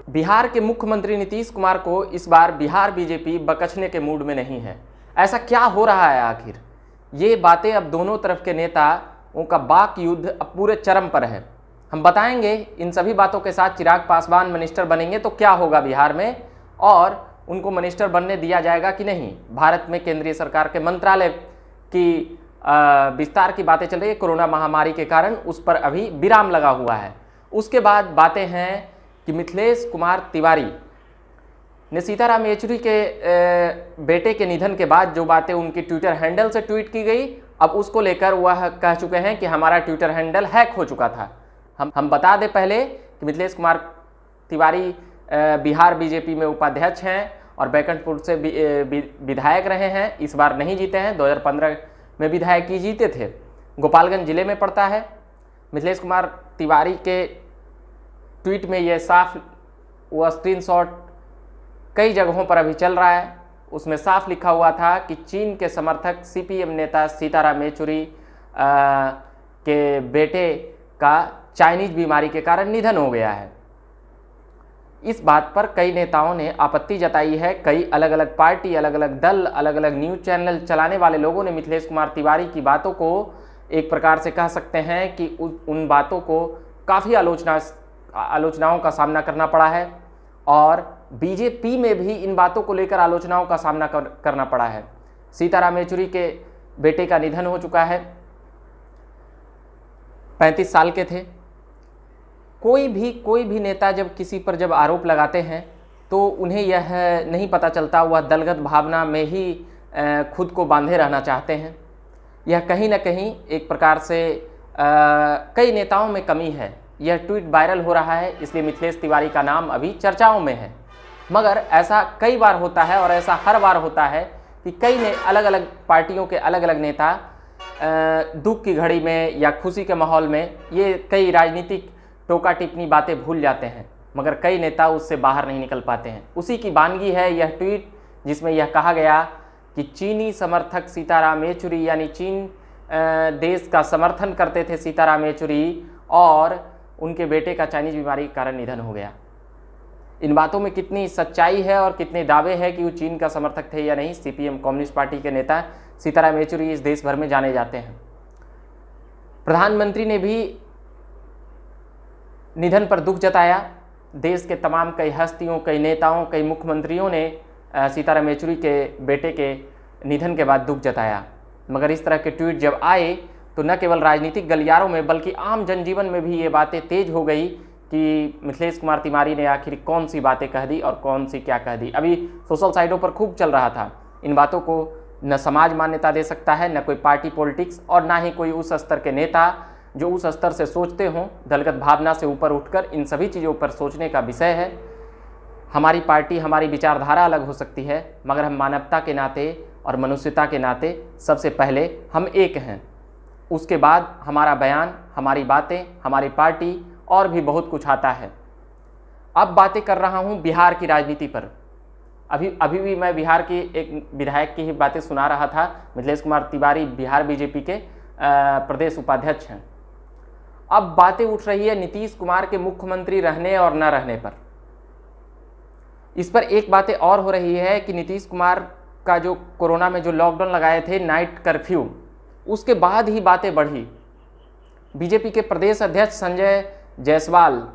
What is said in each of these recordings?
बिहार के मुख्यमंत्री नीतीश कुमार को इस बार बिहार बीजेपी बकचने के मूड में नहीं है। ऐसा क्या हो रहा है आखिर? ये बातें अब दोनों तरफ के नेताओं का वाक युद्ध अब पूरे चरम पर है। हम बताएंगे इन सभी बातों के साथ चिराग पासवान मिनिस्टर बनेंगे तो क्या होगा बिहार में, और उनको मिनिस्टर बनने दिया जाएगा कि नहीं। भारत में केंद्रीय सरकार के मंत्रालय की विस्तार की बातें चल रही है, कोरोना महामारी के कारण उस पर अभी विराम लगा हुआ है। उसके बाद बातें हैं कि मिथिलेश कुमार तिवारी ने सीताराम येचुरी के बेटे के निधन के बाद जो बातें उनकी ट्विटर हैंडल से ट्वीट की गई, अब उसको लेकर वह कह चुके हैं कि हमारा ट्विटर हैंडल हैक हो चुका था। हम बता दें पहले कि मिथिलेश कुमार तिवारी बिहार बीजेपी में उपाध्यक्ष हैं और बैकुंठपुर से विधायक रहे हैं। इस बार नहीं जीते हैं, 2015 में विधायक ही जीते थे। गोपालगंज जिले में पड़ता है। मिथिलेश कुमार तिवारी के ट्वीट में यह साफ, वो स्क्रीनशॉट कई जगहों पर अभी चल रहा है, उसमें साफ लिखा हुआ था कि चीन के समर्थक सीपीएम नेता सीताराम येचुरी के बेटे का चाइनीज बीमारी के कारण निधन हो गया है। इस बात पर कई नेताओं ने आपत्ति जताई है। कई अलग अलग पार्टी, अलग अलग दल, अलग अलग न्यूज चैनल चलाने वाले लोगों ने मिथिलेश कुमार तिवारी की बातों को एक प्रकार से कह सकते हैं कि उन बातों को काफ़ी आलोचनाओं का सामना करना पड़ा है, और बीजेपी में भी इन बातों को लेकर आलोचनाओं का सामना करना पड़ा है। सीताराम येचुरी के बेटे का निधन हो चुका है, 35 साल के थे। कोई भी नेता जब किसी पर जब आरोप लगाते हैं तो उन्हें यह नहीं पता चलता, वह दलगत भावना में ही खुद को बांधे रहना चाहते हैं। यह कहीं ना कहीं एक प्रकार से कई नेताओं में कमी है। यह ट्वीट वायरल हो रहा है, इसलिए मिथिलेश तिवारी का नाम अभी चर्चाओं में है। मगर ऐसा कई बार होता है और ऐसा हर बार होता है कि कई अलग अलग पार्टियों के अलग अलग नेता दुख की घड़ी में या खुशी के माहौल में ये कई राजनीतिक टोका टिप्पणी बातें भूल जाते हैं, मगर कई नेता उससे बाहर नहीं निकल पाते हैं। उसी की वानगी है यह ट्वीट, जिसमें यह कहा गया कि चीनी समर्थक सीताराम येचुरी, यानी चीन देश का समर्थन करते थे सीताराम येचुरी, और उनके बेटे का चाइनीज बीमारी के कारण निधन हो गया। इन बातों में कितनी सच्चाई है और कितने दावे हैं कि वो चीन का समर्थक थे या नहीं। सीपीएम कम्युनिस्ट पार्टी के नेता सीताराम येचुरी इस देश भर में जाने जाते हैं। प्रधानमंत्री ने भी निधन पर दुख जताया। देश के तमाम कई हस्तियों, कई नेताओं, कई मुख्यमंत्रियों ने सीताराम येचुरी के बेटे के निधन के बाद दुख जताया। मगर इस तरह के ट्वीट जब आए तो न केवल राजनीतिक गलियारों में बल्कि आम जनजीवन में भी ये बातें तेज हो गई कि मिथिलेश कुमार तिवारी ने आखिर कौन सी बातें कह दी और कौन सी क्या कह दी। अभी सोशल साइटों पर खूब चल रहा था। इन बातों को न समाज मान्यता दे सकता है, न कोई पार्टी पॉलिटिक्स, और ना ही कोई उस स्तर के नेता जो उस स्तर से सोचते हों, दलगत भावना से ऊपर उठकर इन सभी चीज़ों पर सोचने का विषय है। हमारी पार्टी, हमारी विचारधारा अलग हो सकती है, मगर हम मानवता के नाते और मनुष्यता के नाते सबसे पहले हम एक हैं। उसके बाद हमारा बयान, हमारी बातें, हमारी पार्टी और भी बहुत कुछ आता है। अब बातें कर रहा हूँ बिहार की राजनीति पर। अभी भी मैं बिहार की एक विधायक की ही बातें सुना रहा था। मिथिलेश कुमार तिवारी बिहार बीजेपी के प्रदेश उपाध्यक्ष हैं। अब बातें उठ रही है नीतीश कुमार के मुख्यमंत्री रहने और न रहने पर। इस पर एक बातें और हो रही है कि नीतीश कुमार का जो कोरोना में जो लॉकडाउन लगाए थे, नाइट कर्फ्यू, उसके बाद ही बातें बढ़ी। बीजेपी के प्रदेश अध्यक्ष संजय जायसवाल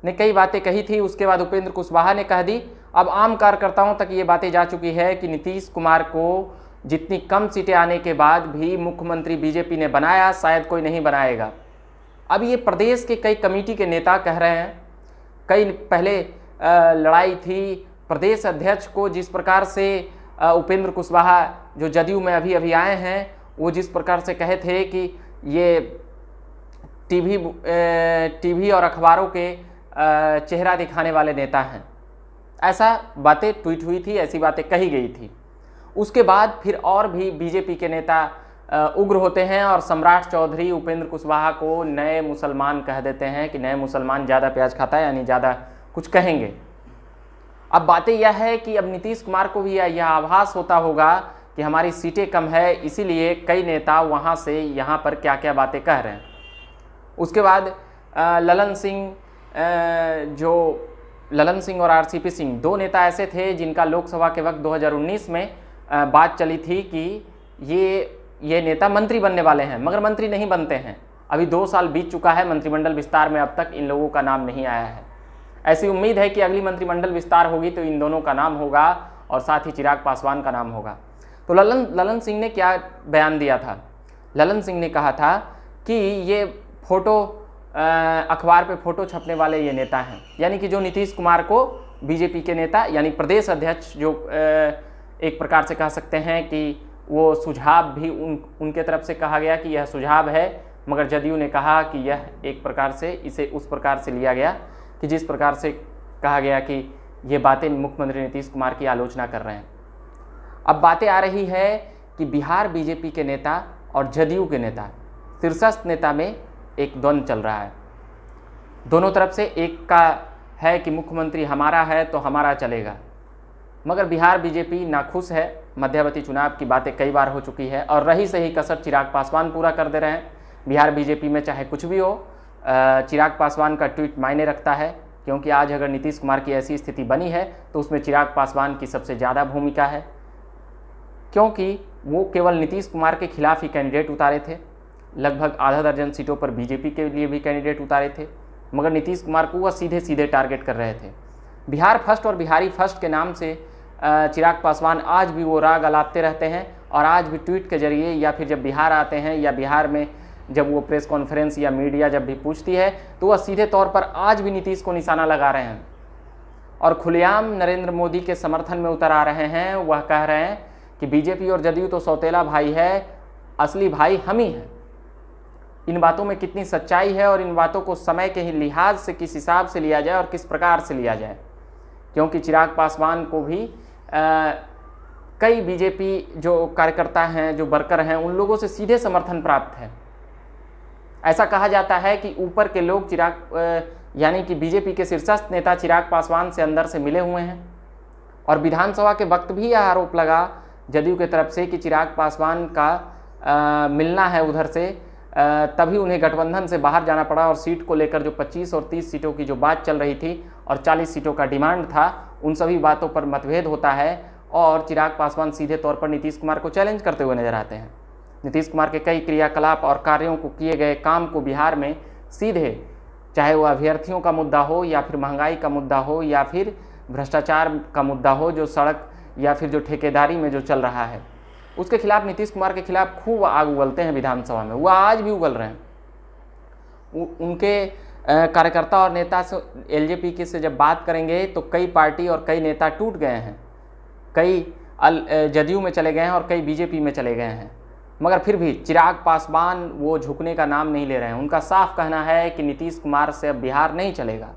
ने कई बातें कही थी, उसके बाद उपेंद्र कुशवाहा ने कह दी। अब आम कार्यकर्ताओं तक ये बातें जा चुकी है कि नीतीश कुमार को जितनी कम सीटें आने के बाद भी मुख्यमंत्री बीजेपी ने बनाया, शायद कोई नहीं बनाएगा। अब ये प्रदेश के कई कमेटी के नेता कह रहे हैं। कई पहले लड़ाई थी प्रदेश अध्यक्ष को, जिस प्रकार से उपेंद्र कुशवाहा जो जदयू में अभी आए हैं, वो जिस प्रकार से कहे थे कि ये टीवी और अखबारों के चेहरा दिखाने वाले नेता हैं, ऐसा बातें ट्वीट हुई थी, ऐसी बातें कही गई थी। उसके बाद फिर और भी बीजेपी के नेता उग्र होते हैं और सम्राट चौधरी उपेंद्र कुशवाहा को नए मुसलमान कह देते हैं कि नए मुसलमान ज़्यादा प्याज खाता है, यानी ज़्यादा कुछ कहेंगे। अब बातें यह है कि अब नीतीश कुमार को भी यह आभास होता होगा कि हमारी सीटें कम है, इसीलिए कई नेता वहाँ से यहाँ पर क्या क्या बातें कह रहे हैं। उसके बाद ललन सिंह जो ललन सिंह और आरसीपी सिंह, दो नेता ऐसे थे जिनका लोकसभा के वक्त 2019 में बात चली थी कि ये नेता मंत्री बनने वाले हैं, मगर मंत्री नहीं बनते हैं। अभी 2 साल बीत चुका है मंत्रिमंडल विस्तार में, अब तक इन लोगों का नाम नहीं आया है। ऐसी उम्मीद है कि अगली मंत्रिमंडल विस्तार होगी तो इन दोनों का नाम होगा और साथ ही चिराग पासवान का नाम होगा। तो ललन सिंह ने क्या बयान दिया था? ललन सिंह ने कहा था कि ये फोटो अखबार पे फोटो छपने वाले ये नेता हैं, यानी कि जो नीतीश कुमार को बीजेपी के नेता यानी प्रदेश अध्यक्ष, जो एक प्रकार से कह सकते हैं कि वो सुझाव भी उनके तरफ से कहा गया कि यह सुझाव है, मगर जदयू ने कहा कि यह एक प्रकार से इसे उस प्रकार से लिया गया कि जिस प्रकार से कहा गया कि ये बातें मुख्यमंत्री नीतीश कुमार की आलोचना कर रहे हैं। अब बातें आ रही है कि बिहार बीजेपी के नेता और जदयू के नेता, शीर्षस्थ नेता में एक द्वंद्व चल रहा है। दोनों तरफ से एक का है कि मुख्यमंत्री हमारा है तो हमारा चलेगा, मगर बिहार बीजेपी नाखुश है। मध्यावधि चुनाव की बातें कई बार हो चुकी है और रही सही कसर चिराग पासवान पूरा कर दे रहे हैं। बिहार बीजेपी में चाहे कुछ भी हो, चिराग पासवान का ट्वीट मायने रखता है, क्योंकि आज अगर नीतीश कुमार की ऐसी स्थिति बनी है तो उसमें चिराग पासवान की सबसे ज़्यादा भूमिका है, क्योंकि वो केवल नीतीश कुमार के खिलाफ ही कैंडिडेट उतारे थे। लगभग आधा दर्जन सीटों पर बीजेपी के लिए भी कैंडिडेट उतारे थे, मगर नीतीश कुमार को वह सीधे सीधे टारगेट कर रहे थे। बिहार फर्स्ट और बिहारी फर्स्ट के नाम से चिराग पासवान आज भी वो राग अलापते रहते हैं और आज भी ट्वीट के जरिए या फिर जब बिहार आते हैं या बिहार में जब वो प्रेस कॉन्फ्रेंस या मीडिया जब भी पूछती है तो वह सीधे तौर पर आज भी नीतीश को निशाना लगा रहे हैं और खुलेआम नरेंद्र मोदी के समर्थन में उतर आ रहे हैं। वह कह रहे हैं कि बीजेपी और जदयू तो सौतेला भाई है, असली भाई हम ही हैं। इन बातों में कितनी सच्चाई है और इन बातों को समय के ही लिहाज से किस हिसाब से लिया जाए और किस प्रकार से लिया जाए, क्योंकि चिराग पासवान को भी कई बीजेपी जो कार्यकर्ता हैं, जो वर्कर हैं, उन लोगों से सीधे समर्थन प्राप्त है। ऐसा कहा जाता है कि ऊपर के लोग यानी कि बीजेपी के शीर्षस्थ नेता चिराग पासवान से अंदर से मिले हुए हैं और विधानसभा के वक्त भी यह आरोप लगा जदयू की तरफ से कि चिराग पासवान का मिलना है उधर से, तभी उन्हें गठबंधन से बाहर जाना पड़ा और सीट को लेकर जो 25 और 30 सीटों की जो बात चल रही थी और 40 सीटों का डिमांड था, उन सभी बातों पर मतभेद होता है और चिराग पासवान सीधे तौर पर नीतीश कुमार को चैलेंज करते हुए नजर आते हैं। नीतीश कुमार के कई क्रियाकलाप और कार्यों को, किए गए काम को बिहार में सीधे, चाहे वह अभ्यर्थियों का मुद्दा हो या फिर महंगाई का मुद्दा हो या फिर भ्रष्टाचार का मुद्दा हो, जो सड़क या फिर जो ठेकेदारी में जो चल रहा है, उसके खिलाफ नीतीश कुमार के खिलाफ खूब आग उगलते हैं विधानसभा में। वह आज भी उगल रहे हैं। उनके कार्यकर्ता और नेता से एलजेपी के से जब बात करेंगे तो कई पार्टी और कई नेता टूट गए हैं, कई जदयू में चले गए हैं और कई बीजेपी में चले गए हैं, मगर फिर भी चिराग पासवान वो झुकने का नाम नहीं ले रहे हैं। उनका साफ कहना है कि नीतीश कुमार से अब बिहार नहीं चलेगा,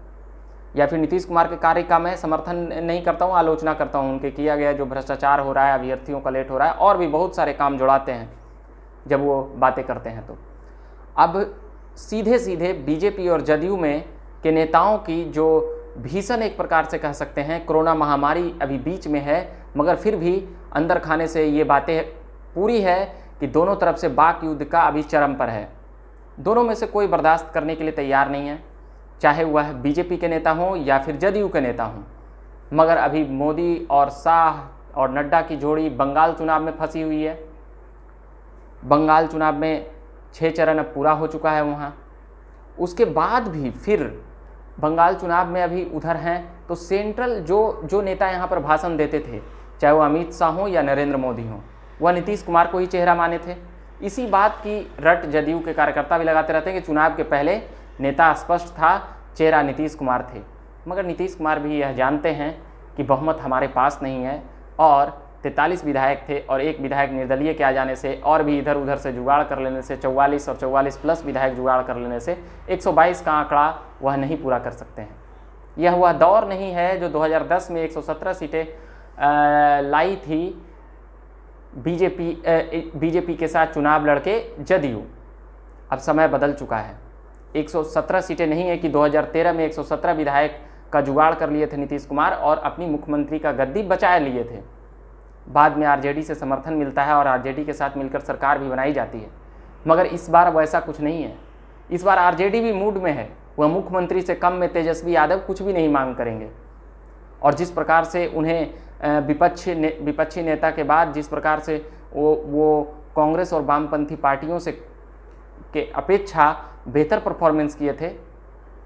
या फिर नीतीश कुमार के कार्य का मैं समर्थन नहीं करता हूँ, आलोचना करता हूँ। उनके किया गया जो भ्रष्टाचार हो रहा है, अभ्यर्थियों का लेट हो रहा है और भी बहुत सारे काम जुड़ाते हैं जब वो बातें करते हैं। तो अब सीधे सीधे बीजेपी और जदयू में के नेताओं की जो भीषण, एक प्रकार से कह सकते हैं, कोरोना महामारी अभी बीच में है, मगर फिर भी अंदर खाने से ये बातें पूरी है कि दोनों तरफ से वाक युद्ध का अभी चरम पर है। दोनों में से कोई बर्दाश्त करने के लिए तैयार नहीं है, चाहे वह बीजेपी के नेता हों या फिर जदयू के नेता हों। मगर अभी मोदी और शाह और नड्डा की जोड़ी बंगाल चुनाव में फंसी हुई है। बंगाल चुनाव में 6 चरण अब पूरा हो चुका है वहाँ, उसके बाद भी फिर बंगाल चुनाव में अभी उधर हैं। तो सेंट्रल जो नेता यहाँ पर भाषण देते थे, चाहे वो अमित शाह हों या नरेंद्र मोदी हों, वह नीतीश कुमार को ही चेहरा माने थे। इसी बात की रट जदयू के कार्यकर्ता भी लगाते रहते हैं कि चुनाव के पहले नेता स्पष्ट था, चेहरा नीतीश कुमार थे। मगर नीतीश कुमार भी यह जानते हैं कि बहुमत हमारे पास नहीं है और 43 विधायक थे और एक विधायक निर्दलीय के आ जाने से और भी इधर उधर से जुगाड़ कर लेने से 44 और 44 प्लस विधायक जुगाड़ कर लेने से 122 का आंकड़ा वह नहीं पूरा कर सकते हैं। यह वह दौर नहीं है जो 2010 में 117 सीटें लाई थी बीजेपी के साथ चुनाव लड़के जदयू। अब समय बदल चुका है। 117 सीटें नहीं है कि 2013 में 117 विधायक का जुगाड़ कर लिए थे नीतीश कुमार और अपनी मुख्यमंत्री का गद्दी बचाए लिए थे। बाद में आरजेडी से समर्थन मिलता है और आरजेडी के साथ मिलकर सरकार भी बनाई जाती है, मगर इस बार वैसा कुछ नहीं है। इस बार आरजेडी भी मूड में है, वह मुख्यमंत्री से कम में तेजस्वी यादव कुछ भी नहीं मांग करेंगे। और जिस प्रकार से उन्हें विपक्षी नेता के बाद जिस प्रकार से वो कांग्रेस और वामपंथी पार्टियों से के अपेक्षा बेहतर परफॉर्मेंस किए थे,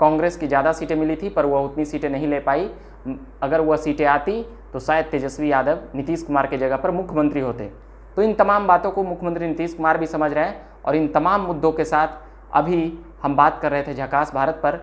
कांग्रेस की ज़्यादा सीटें मिली थी पर वह उतनी सीटें नहीं ले पाई। अगर वह सीटें आती तो शायद तेजस्वी यादव नीतीश कुमार की जगह पर मुख्यमंत्री होते। तो इन तमाम बातों को मुख्यमंत्री नीतीश कुमार भी समझ रहे हैं और इन तमाम मुद्दों के साथ अभी हम बात कर रहे थे झकास भारत पर।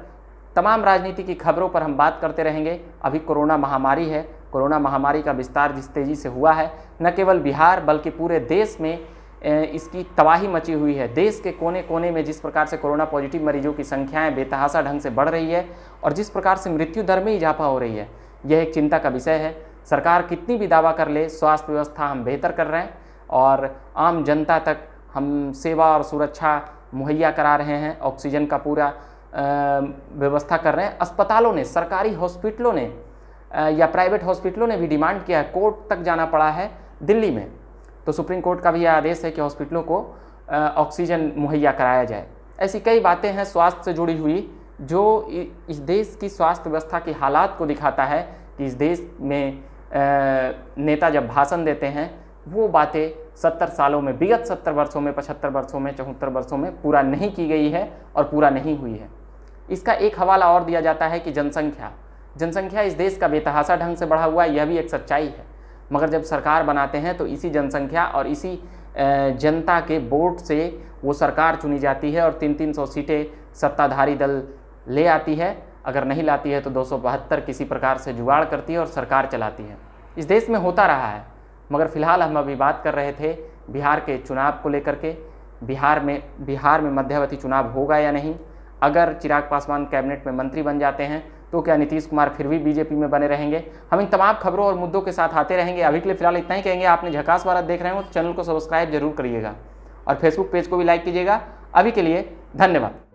तमाम राजनीति की खबरों पर हम बात करते रहेंगे। अभी कोरोना महामारी है, कोरोना महामारी का विस्तार जिस तेज़ी से हुआ है, न केवल बिहार बल्कि पूरे देश में इसकी तबाही मची हुई है। देश के कोने कोने में जिस प्रकार से कोरोना पॉजिटिव मरीजों की संख्याएं बेतहाशा ढंग से बढ़ रही है और जिस प्रकार से मृत्यु दर में इजाफा हो रही है, यह एक चिंता का विषय है। सरकार कितनी भी दावा कर ले स्वास्थ्य व्यवस्था हम बेहतर कर रहे हैं और आम जनता तक हम सेवा और सुरक्षा मुहैया करा रहे हैं, ऑक्सीजन का पूरा व्यवस्था कर रहे हैं। अस्पतालों ने, सरकारी हॉस्पिटलों ने या प्राइवेट हॉस्पिटलों ने भी डिमांड किया है, कोर्ट तक जाना पड़ा है दिल्ली में। तो सुप्रीम कोर्ट का भी यह आदेश है कि हॉस्पिटलों को ऑक्सीजन मुहैया कराया जाए। ऐसी कई बातें हैं स्वास्थ्य से जुड़ी हुई जो इस देश की स्वास्थ्य व्यवस्था की हालात को दिखाता है कि इस देश में नेता जब भाषण देते हैं वो बातें 70 सालों में, विगत 70 वर्षों में, 75 वर्षों में, 74 वर्षों में पूरा नहीं की गई है और पूरा नहीं हुई है। इसका एक हवाला और दिया जाता है कि जनसंख्या इस देश का बेतहाशा ढंग से बढ़ा हुआ है, यह भी एक सच्चाई है। मगर जब सरकार बनाते हैं तो इसी जनसंख्या और इसी जनता के वोट से वो सरकार चुनी जाती है और 300 सीटें सत्ताधारी दल ले आती है। अगर नहीं लाती है तो 272 किसी प्रकार से जुगाड़ करती है और सरकार चलाती है। इस देश में होता रहा है। मगर फिलहाल हम अभी बात कर रहे थे बिहार के चुनाव को लेकर के। बिहार में मध्यावधि चुनाव होगा या नहीं? अगर चिराग पासवान कैबिनेट में मंत्री बन जाते हैं तो क्या नीतीश कुमार फिर भी बीजेपी में बने रहेंगे? हम इन तमाम खबरों और मुद्दों के साथ आते रहेंगे। अभी के लिए फिलहाल इतना ही कहेंगे। आपने झकास भारत देख रहे हो तो चैनल को सब्सक्राइब जरूर करिएगा और फेसबुक पेज को भी लाइक कीजिएगा। अभी के लिए धन्यवाद।